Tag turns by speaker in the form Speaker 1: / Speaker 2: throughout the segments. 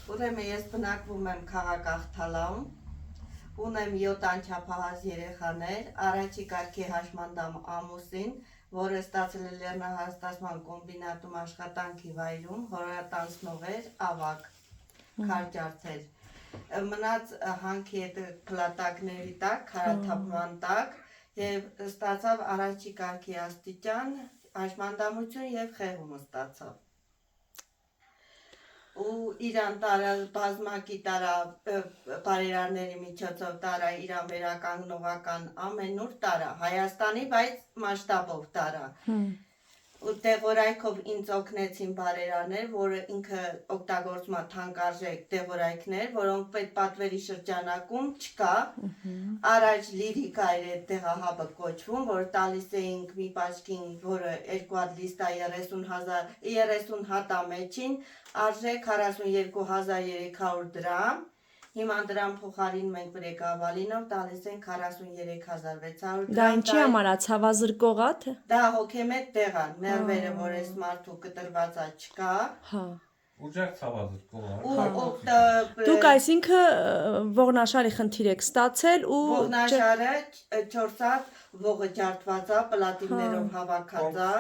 Speaker 1: Ուրեմն ես բնակվում եմ քաղաք Աղթալայում, ունեմ 7 անչափահաս երեխաներ, առաջի կարգի հաշմանդամ ամուսին, որը ստացել է լեռնահաստատման կոմբինատում աշխատանքի վայրում, հորատանցնող էր, ավագ, քարջարցեր։ Մնաց հանքի հետ փլատակների տակ, քարաթափման տակ եւ ստացավ առաջի կարգի աստիճան, հաշմանդամություն եւ խեղում ստացավ։ Ու իրան տարա բազմակի տարա բարերարների միջոցով տարա իրան վերականգնողական ամենուր տարա Հայաստանի, բայց մասշտաբով տարա։ Ու տեղորայքով ինձ օգնեցին բարերարներ, որը ինքը օգտագործում է թանկարժեք տեղորայքներ, որոնք պետպատվերի շրջանակում չկա։ Առաջ լիրիկա էր այդ տեղահաբը կոչվում, որ տալիս էինք մի պաշկին, որը 2 հատ լիստա 30 հատ ամեջին, արժե 42,300 դրամ, հիմա դրամ փոխարին մենք բրեկավալինով տալիս ենք 43,600 դրամ։
Speaker 2: Դա ինչի համար է, ցավազրկող է թե։
Speaker 1: Դա հոգեմետ տեղ է, ներվերը, որ այս մարդու կտրված է չկա։
Speaker 3: Ուժեղ ցավազրկող է։
Speaker 2: Դուք այսինքն ողնաշարի խնդիր եք ստացել ու
Speaker 1: ողնաշարը 4 հատ ողը ջարդված է, պլատիններով հավաքած է,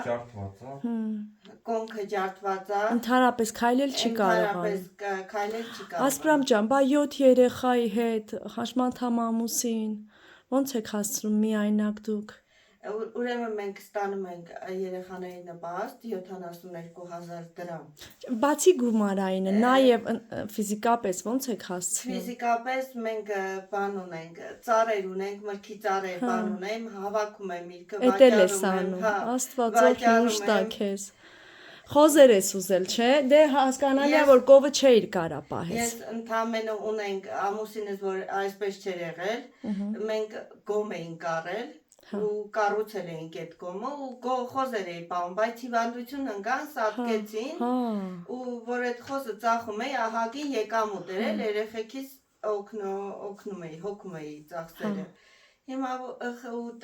Speaker 1: կոնքը ջարդված է,
Speaker 2: ընդհանրապես քայլել չի կարողանում։
Speaker 1: քայլել չի կարողանում։
Speaker 2: Ասպրամ ջան, բա 7 երեխայի հետ, հաշմանդամ ամուսին, ոնց եք հասցնում միայնակ դուք։
Speaker 1: Ուրեմն մենք ստանում ենք երեխաների նպաստ 72,000 դրամ։
Speaker 2: Բացի գումարայինը, նաև ֆիզիկապես ոնց եք հասցնում։
Speaker 1: Ֆիզիկապես մենք բան ունենք, ծառեր ունենք, մրգի ծառեր բան ունենք, հավաքում եմ իրքը,
Speaker 2: վաճառում եմ, Աստված օգնուշ տա քեզ։ Խոզեր ես ուզել, չէ՞։ Դե հասկանալի է, որ կովը չէիր կարա պահես։
Speaker 1: Ես ընդամենը ունենք ամուսինս, որ այսպես չէր եղել, մենք գոմ էինք առել ու կառուցել էինք այդ գոմը ու խոզեր էի պահում, բայց հիվանդություն ընկան, սատկեցին ու որ այդ խոզը ծախում էի, ահագին եկամուտ էր, երեխեքիս օգնում էի, հոգում էի ծախսերը։ Հիմա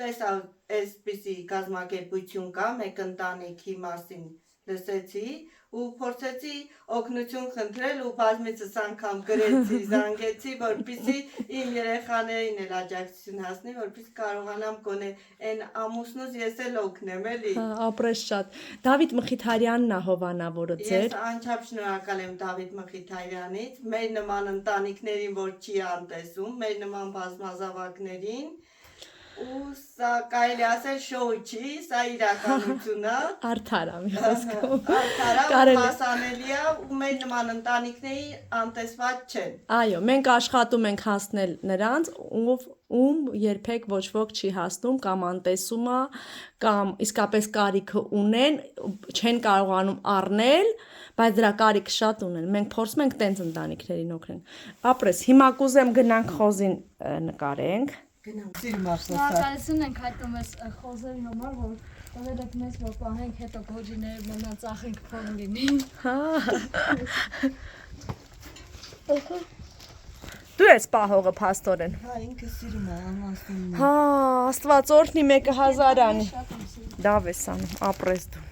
Speaker 1: տեսա այսպիսի կազմակերպություն կա, մեկ ընտանիքի մասին լսեցի ու փորձեցի օգնություն խնդրել ու բազմիցս անգամ գրեցի, զանգեցի, որպեսզի իմ երեխաներին էլ աջակցություն հասնի, որպեսզի կարողանամ գոնե այն ամուսնուց ես էլ օգնեմ, էլի։
Speaker 2: Ապրես շատ։ Դավիթ Մխիթարյանն է հովանավորը ձեր։
Speaker 1: Ես անչափ շնորհակալ եմ Դավիթ Մխիթարյանից, մեր նման ընտանիքներին, որ չի անտեսում, մեր նման բազմազավակներին։ Ու սա կարելի ասել շոու չի, սա իրականություն է։
Speaker 2: Արդար է մի խոսքով։
Speaker 1: Արդար է, հասանելի է ու մեր նման ընտանիքների անտեսված չեն։
Speaker 2: Այո, մենք աշխատում ենք հասնել նրանց, ում երբեք ոչ ոք չի հասնում կամ անտեսում է, կամ իսկապես կարիքը ունեն, չեն կարողանում առնել, բայց դրա կարիքը շատ ունեն։ Մենք փորձում ենք տենց ընտանիքներին օգնել։ Ապրես, հիմա կուզեմ գնանք խոզին նկարենք։
Speaker 4: Շնորհակալություն ենք հայտնում ես խոզերի համար, որ տվել եք մեզ, որ պահենք, հետո գոջիներ մնան ծախենք փող լինի։
Speaker 2: Դու ես պահողը փաստորեն։
Speaker 1: Հա, ինքը սիրում է ամասին։
Speaker 2: Հա, Աստված օրհնի, մեկը 1000 անի։ Լավ ես անում, ապրես դու։